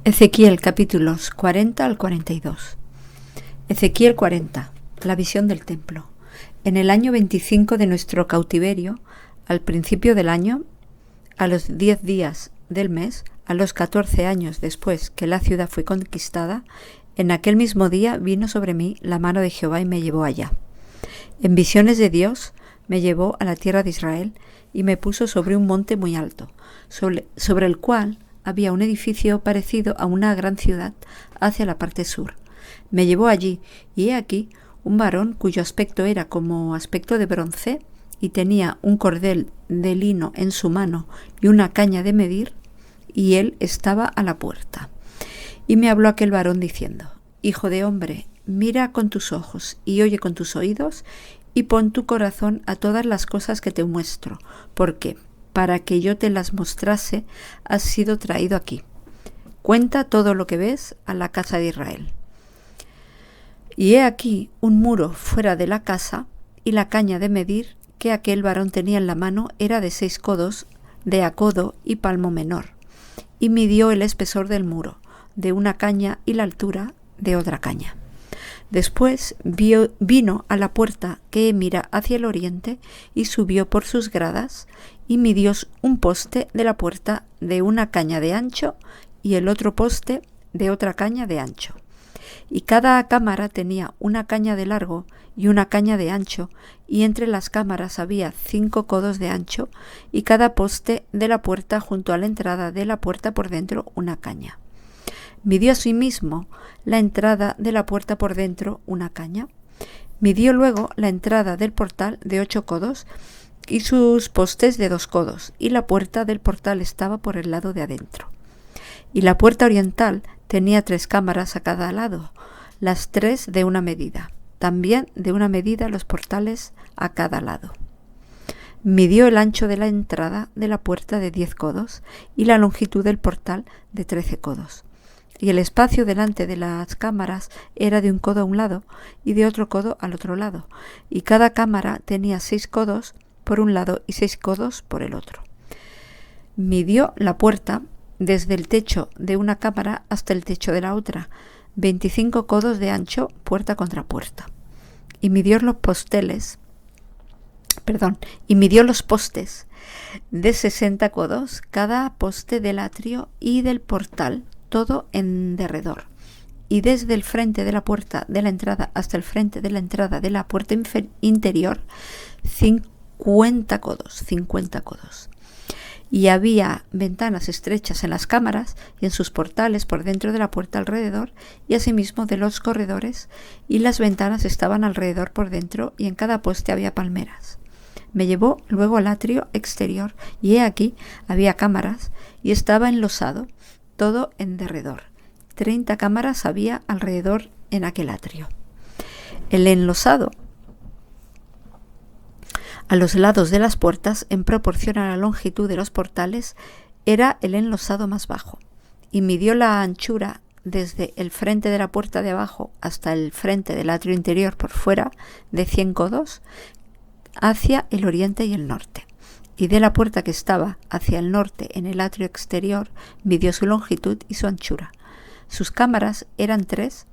Ezequiel capítulos 40 al 42. Ezequiel 40. La visión del templo. En el año 25 de nuestro cautiverio, al principio del año, a los 10 días del mes, a los 14 años después que la ciudad fue conquistada, en aquel mismo día vino sobre mí la mano de Jehová y me llevó allá. En visiones de Dios me llevó a la tierra de Israel y me puso sobre un monte muy alto, sobre el cual había un edificio parecido a una gran ciudad hacia la parte sur. Me llevó allí, y he aquí un varón cuyo aspecto era como aspecto de bronce, y tenía un cordel de lino en su mano y una caña de medir, y él estaba a la puerta. Y me habló aquel varón diciendo: Hijo de hombre, mira con tus ojos y oye con tus oídos, y pon tu corazón a todas las cosas que te muestro, porque para que yo te las mostrase, has sido traído aquí. Cuenta todo lo que ves a la casa de Israel. Y he aquí un muro fuera de la casa, y la caña de medir que aquel varón tenía en la mano era de 6 codos, de a codo y palmo menor. Y midió el espesor del muro, de una caña, y la altura de otra caña. Después vino a la puerta que mira hacia el oriente, y subió por sus gradas, y midió un poste de la puerta de una caña de ancho, y el otro poste de otra caña de ancho. Y cada cámara tenía una caña de largo y una caña de ancho, y entre las cámaras había 5 codos de ancho, y cada poste de la puerta junto a la entrada de la puerta por dentro una caña. Midió asimismo la entrada de la puerta por dentro una caña. Midió luego la entrada del portal de 8 codos y sus postes de 2 codos, y la puerta del portal estaba por el lado de adentro. Y la puerta oriental tenía 3 cámaras a cada lado, las 3 de una medida. También de una medida los portales a cada lado. Midió el ancho de la entrada de la puerta de 10 codos y la longitud del portal de 13 codos. Y el espacio delante de las cámaras era de 1 codo a un lado y de otro codo al otro lado, y cada cámara tenía 6 codos por un lado y 6 codos por el otro. Midió la puerta desde el techo de una cámara hasta el techo de la otra, 25 codos de ancho, puerta contra puerta. Y midió los postes de 60 codos, cada poste del atrio y del portal, todo en derredor. Y desde el frente de la puerta de la entrada hasta el frente de la entrada de la puerta interior, 50 codos. Y había ventanas estrechas en las cámaras y en sus portales por dentro de la puerta alrededor, y asimismo de los corredores, y las ventanas estaban alrededor por dentro, y en cada poste había palmeras. Me llevó luego al atrio exterior, y he aquí había cámaras, y estaba enlosado todo en derredor. 30 cámaras había alrededor en aquel atrio. El enlosado a los lados de las puertas, en proporción a la longitud de los portales, era el enlosado más bajo. Y midió la anchura desde el frente de la puerta de abajo hasta el frente del atrio interior por fuera, de 100 codos, hacia el oriente y el norte. Y de la puerta que estaba hacia el norte en el atrio exterior, midió su longitud y su anchura. Sus cámaras eran 3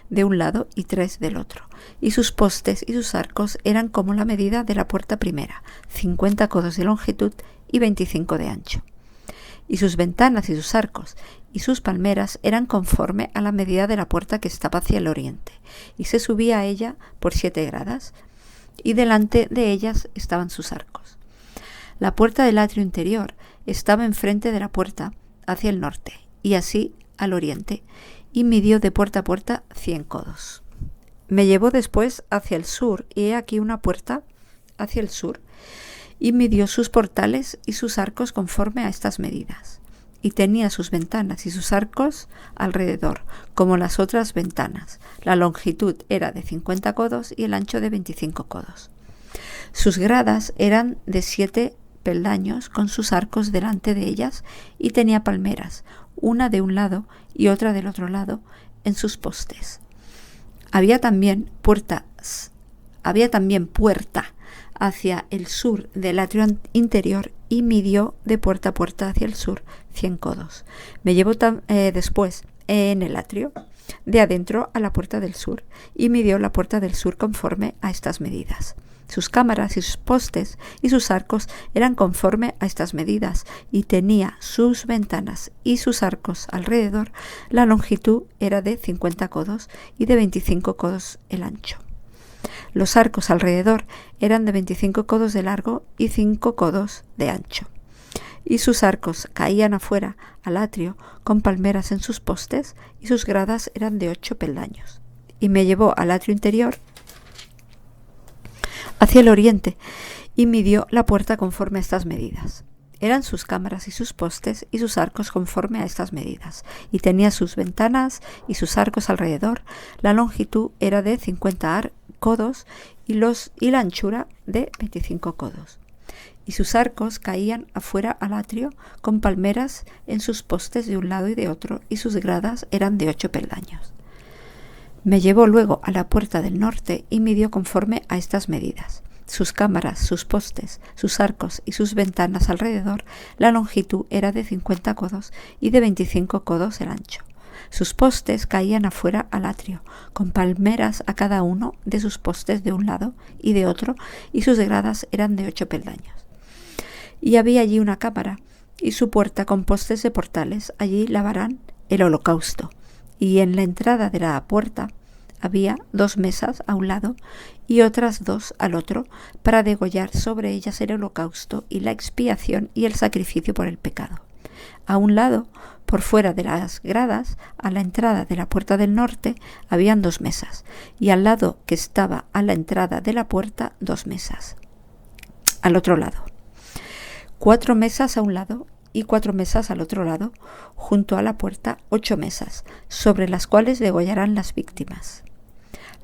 de un lado y 3 del otro, y sus postes y sus arcos eran como la medida de la puerta primera, 50 codos de longitud y 25 de ancho. Y sus ventanas y sus arcos y sus palmeras eran conforme a la medida de la puerta que estaba hacia el oriente, y se subía a ella por 7 gradas, y delante de ellas estaban sus arcos. La puerta del atrio interior estaba enfrente de la puerta hacia el norte, y así al oriente, y midió de puerta a puerta 100 codos. Me llevó después hacia el sur, y he aquí una puerta hacia el sur, y midió sus portales y sus arcos conforme a estas medidas. Y tenía sus ventanas y sus arcos alrededor, como las otras ventanas. La longitud era de 50 codos y el ancho de 25 codos. Sus gradas eran de 7 peldaños con sus arcos delante de ellas, y tenía palmeras, una de un lado y otra del otro lado, en sus postes. Había también puerta hacia el sur del atrio interior, y midió de puerta a puerta hacia el sur 100 codos. Me llevó después en el atrio de adentro a la puerta del sur y midió la puerta del sur conforme a estas medidas. Sus cámaras y sus postes y sus arcos eran conforme a estas medidas y tenía sus ventanas y sus arcos alrededor. La longitud era de 50 codos y de 25 codos el ancho. Los arcos alrededor eran de 25 codos de largo y 5 codos de ancho. Y sus arcos caían afuera al atrio con palmeras en sus postes y sus gradas eran de 8 peldaños. Y me llevó al atrio interior hacia el oriente y midió la puerta conforme a estas medidas. Eran sus cámaras y sus postes y sus arcos conforme a estas medidas, y tenía sus ventanas y sus arcos alrededor. La longitud era de 50 codos y la anchura de 25 codos. Y sus arcos caían afuera al atrio con palmeras en sus postes de un lado y de otro, y sus gradas eran de 8 peldaños. Me llevó luego a la puerta del norte y midió conforme a estas medidas. Sus cámaras, sus postes, sus arcos y sus ventanas alrededor, la longitud era de 50 codos y de 25 codos el ancho. Sus postes caían afuera al atrio, con palmeras a cada uno de sus postes de un lado y de otro, y sus gradas eran de 8 peldaños. Y había allí una cámara y su puerta con postes de portales. Allí lavarán el holocausto. Y en la entrada de la puerta había 2 mesas a un lado y otras 2 al otro, para degollar sobre ellas el holocausto y la expiación y el sacrificio por el pecado. A un lado, por fuera de las gradas, a la entrada de la puerta del norte, habían 2 mesas, y al lado que estaba a la entrada de la puerta 2 mesas. Al otro lado, 4 mesas a un lado y 4 mesas al otro lado, junto a la puerta 8 mesas, sobre las cuales degollarán las víctimas.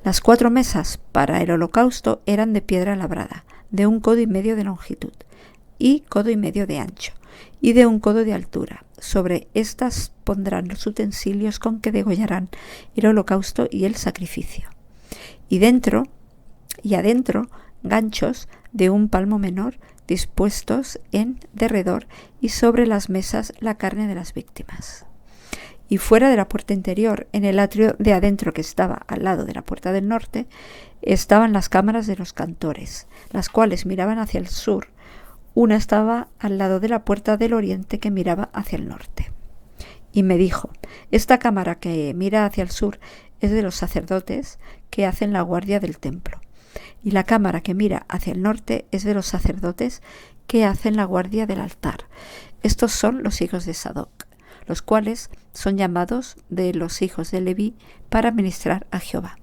Las 4 mesas para el holocausto eran de piedra labrada, de 1 codo y medio de longitud, y 1,5 codos de ancho, y de 1 codo de altura. Sobre estas pondrán los utensilios con que degollarán el holocausto y el sacrificio. Y adentro, ganchos de 1 palmo menor, dispuestos en derredor, y sobre las mesas la carne de las víctimas. Y fuera de la puerta interior, en el atrio de adentro que estaba al lado de la puerta del norte, estaban las cámaras de los cantores, las cuales miraban hacia el sur. Una estaba al lado de la puerta del oriente que miraba hacia el norte. Y me dijo: esta cámara que mira hacia el sur es de los sacerdotes que hacen la guardia del templo. Y la cámara que mira hacia el norte es de los sacerdotes que hacen la guardia del altar. Estos son los hijos de Sadoc, los cuales son llamados de los hijos de Leví para ministrar a Jehová.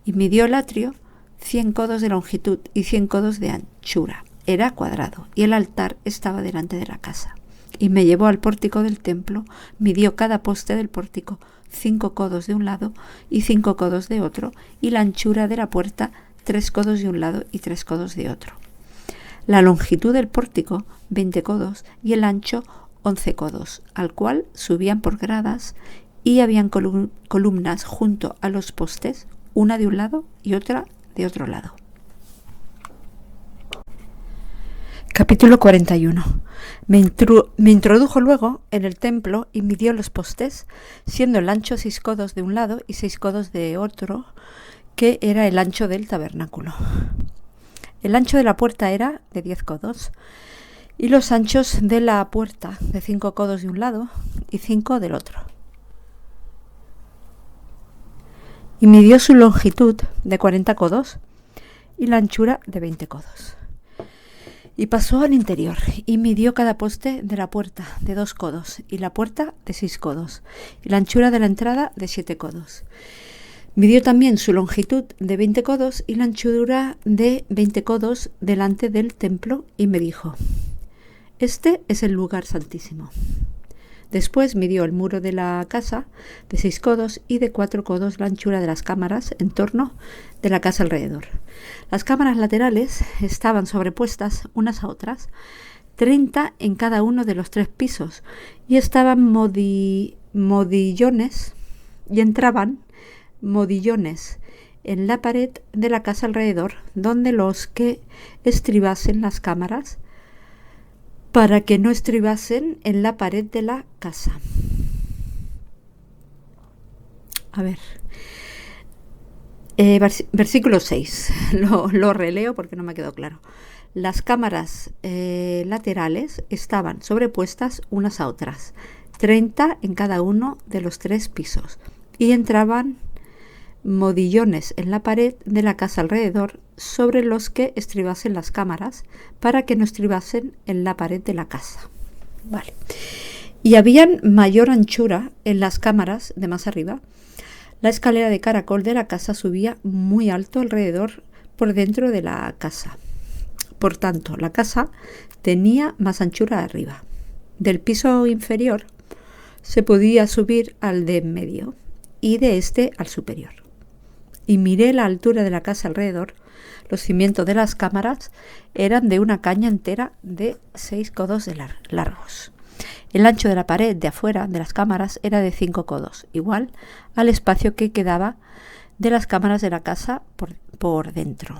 Y midió el atrio 100 codos de longitud y 100 codos de anchura. Era cuadrado, y el altar estaba delante de la casa. Y me llevó al pórtico del templo, midió cada poste del pórtico 5 codos de un lado y 5 codos de otro, y la anchura de la puerta 3 codos de un lado y 3 codos de otro. La longitud del pórtico 20 codos y el ancho 11 codos, al cual subían por gradas, y habían columnas junto a los postes, una de un lado y otra de otro lado. Capítulo 41. Me introdujo luego en el templo y midió los postes, siendo el ancho 6 codos de un lado y 6 codos de otro, que era el ancho del tabernáculo. El ancho de la puerta era de 10 codos, y los anchos de la puerta de 5 codos de un lado y 5 del otro. Y midió su longitud de 40 codos y la anchura de 20 codos. Y pasó al interior y midió cada poste de la puerta de 2 codos y la puerta de 6 codos y la anchura de la entrada de 7 codos. Midió también su longitud de 20 codos y la anchura de 20 codos delante del templo y me dijo: este es el lugar santísimo. Después midió el muro de la casa de 6 codos y de 4 codos la anchura de las cámaras en torno de la casa alrededor. Las cámaras laterales estaban sobrepuestas unas a otras, 30 en cada uno de los 3 pisos, y estaban modillones y entraban modillones en la pared de la casa alrededor, donde los que estribasen las cámaras para que no estribasen en la pared de la casa. A ver, versículo 6, lo releo porque no me quedó claro. Las cámaras laterales estaban sobrepuestas unas a otras, 30 en cada uno de los 3 pisos, y entraban modillones en la pared de la casa alrededor sobre los que estribasen las cámaras para que no estribasen en la pared de la casa. Vale. Y habían mayor anchura en las cámaras de más arriba. La escalera de caracol de la casa subía muy alto alrededor por dentro de la casa. Por tanto, la casa tenía más anchura arriba. Del piso inferior se podía subir al de en medio y de este al superior. Y miré la altura de la casa alrededor. Los cimientos de las cámaras eran de una caña entera de 6 codos de largos. El ancho de la pared de afuera de las cámaras era de 5 codos, igual al espacio que quedaba de las cámaras de la casa por dentro.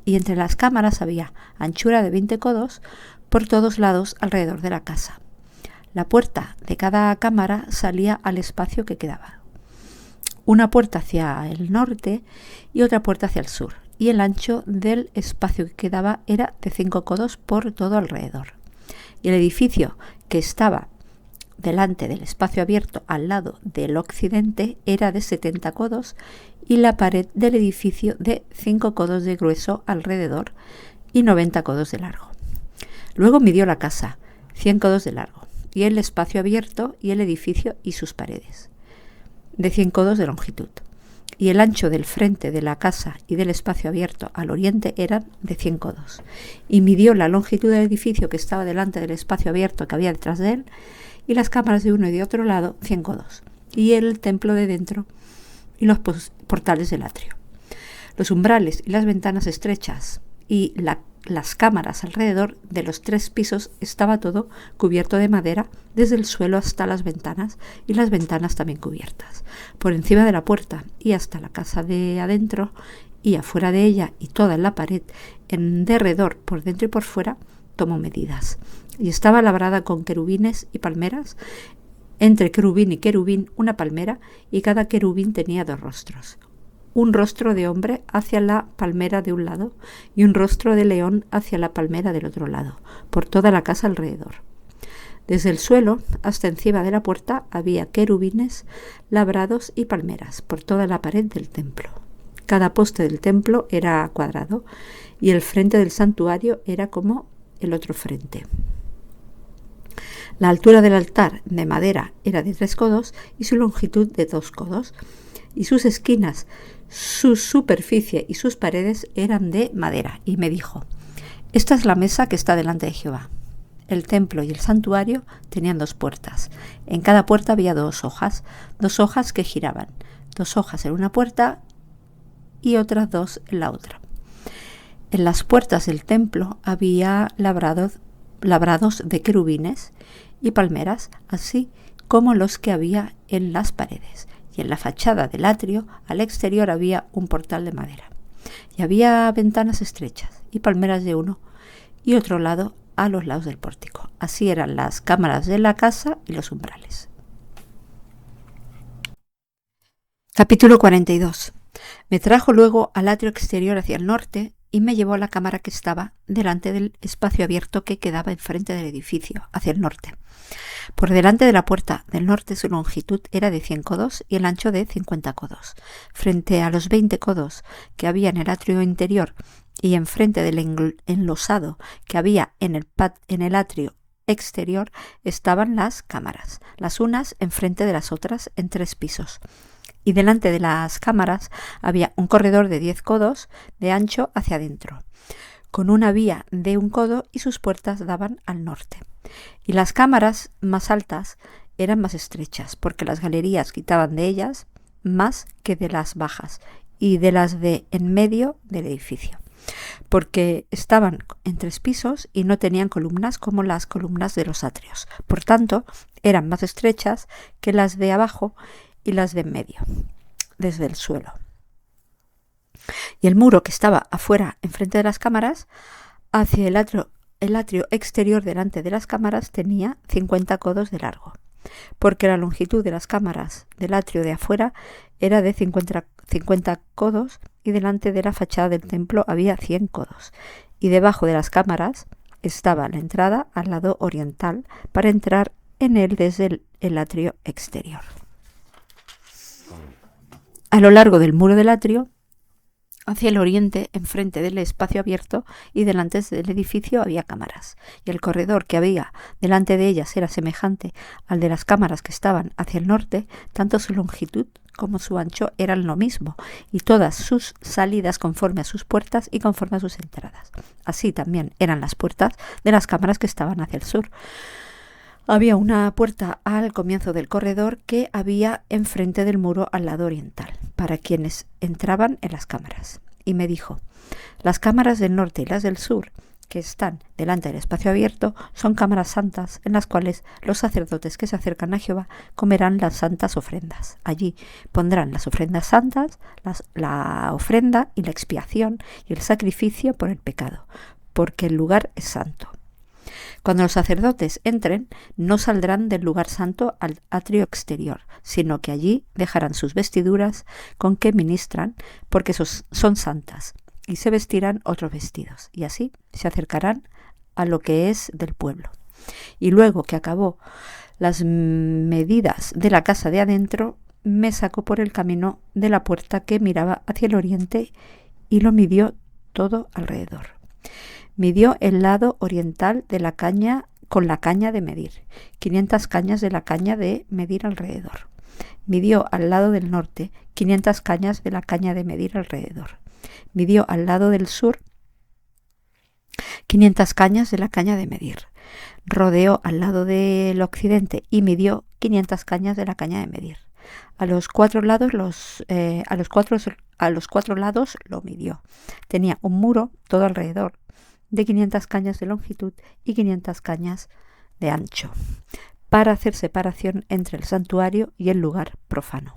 Y entre las cámaras había anchura de 20 codos por todos lados alrededor de la casa. La puerta de cada cámara salía al espacio que quedaba. Una puerta hacia el norte y otra puerta hacia el sur, y el ancho del espacio que quedaba era de 5 codos por todo alrededor. Y el edificio que estaba delante del espacio abierto al lado del occidente era de 70 codos y la pared del edificio de 5 codos de grueso alrededor y 90 codos de largo. Luego midió la casa, 100 codos de largo, y el espacio abierto y el edificio y sus paredes, de 100 codos de longitud. Y el ancho del frente de la casa y del espacio abierto al oriente eran de 100 codos. Y midió la longitud del edificio que estaba delante del espacio abierto que había detrás de él, y las cámaras de uno y de otro lado 100 codos, y el templo de dentro y los portales del atrio. Los umbrales y las ventanas estrechas y las cámaras alrededor de los 3 pisos estaba todo cubierto de madera desde el suelo hasta las ventanas, y las ventanas también cubiertas. Por encima de la puerta y hasta la casa de adentro y afuera de ella y toda en la pared en derredor por dentro y por fuera tomó medidas. Y estaba labrada con querubines y palmeras, entre querubín y querubín una palmera, y cada querubín tenía 2 rostros. Un rostro de hombre hacia la palmera de un lado y un rostro de león hacia la palmera del otro lado, por toda la casa alrededor. Desde el suelo hasta encima de la puerta había querubines labrados y palmeras por toda la pared del templo. Cada poste del templo era cuadrado y el frente del santuario era como el otro frente. La altura del altar de madera era de 3 codos y su longitud de 2 codos, y sus esquinas, su superficie y sus paredes eran de madera. Y me dijo: esta es la mesa que está delante de Jehová. El templo y el santuario tenían 2 puertas. En cada puerta había 2 hojas que giraban, 2 hojas en una puerta y otras 2 en la otra. En las puertas del templo había labrados de querubines y palmeras, así como los que había en las paredes. Y en la fachada del atrio, al exterior, había un portal de madera. Y había ventanas estrechas y palmeras de uno y otro lado a los lados del pórtico. Así eran las cámaras de la casa y los umbrales. Capítulo 42. Me trajo luego al atrio exterior hacia el norte y me llevó a la cámara que estaba delante del espacio abierto que quedaba enfrente del edificio, hacia el norte. Por delante de la puerta del norte su longitud era de 100 codos y el ancho de 50 codos. Frente a los 20 codos que había en el atrio interior y enfrente del enlosado que había en el atrio exterior estaban las cámaras, las unas enfrente de las otras en 3 pisos. Y delante de las cámaras había un corredor de 10 codos de ancho hacia adentro, con una vía de 1 codo, y sus puertas daban al norte. Y las cámaras más altas eran más estrechas, porque las galerías quitaban de ellas más que de las bajas y de las de en medio del edificio, porque estaban en 3 pisos y no tenían columnas como las columnas de los atrios. Por tanto, eran más estrechas que las de abajo y las de en medio, desde el suelo. Y el muro que estaba afuera, enfrente de las cámaras, hacia el atrio el atrio exterior delante de las cámaras tenía 50 codos de largo, porque la longitud de las cámaras del atrio de afuera era de 50 codos y delante de la fachada del templo había 100 codos. Y debajo de las cámaras estaba la entrada al lado oriental para entrar en él desde el atrio exterior. A lo largo del muro del atrio, hacia el oriente, enfrente del espacio abierto y delante del edificio había cámaras, y el corredor que había delante de ellas era semejante al de las cámaras que estaban hacia el norte, tanto su longitud como su ancho eran lo mismo, y todas sus salidas conforme a sus puertas y conforme a sus entradas. Así también eran las puertas de las cámaras que estaban hacia el sur. Había una puerta al comienzo del corredor que había enfrente del muro al lado oriental, para quienes entraban en las cámaras. Y me dijo: las cámaras del norte y las del sur, que están delante del espacio abierto, son cámaras santas, en las cuales los sacerdotes que se acercan a Jehová comerán las santas ofrendas. Allí pondrán las ofrendas santas, la ofrenda y la expiación y el sacrificio por el pecado, porque el lugar es santo. Cuando los sacerdotes entren, no saldrán del lugar santo al atrio exterior, sino que allí dejarán sus vestiduras con que ministran, porque son santas, y se vestirán otros vestidos, y así se acercarán a lo que es del pueblo. Y luego que acabó las medidas de la casa de adentro, me sacó por el camino de la puerta que miraba hacia el oriente y lo midió todo alrededor. Midió el lado oriental de la caña con la caña de medir, 500 cañas de la caña de medir alrededor. Midió al lado del norte 500 cañas de la caña de medir alrededor. Midió al lado del sur 500 cañas de la caña de medir. Rodeó al lado del occidente y midió 500 cañas de la caña de medir. A los cuatro lados lo midió. Tenía un muro todo alrededor de 500 cañas de longitud y 500 cañas de ancho, para hacer separación entre el santuario y el lugar profano.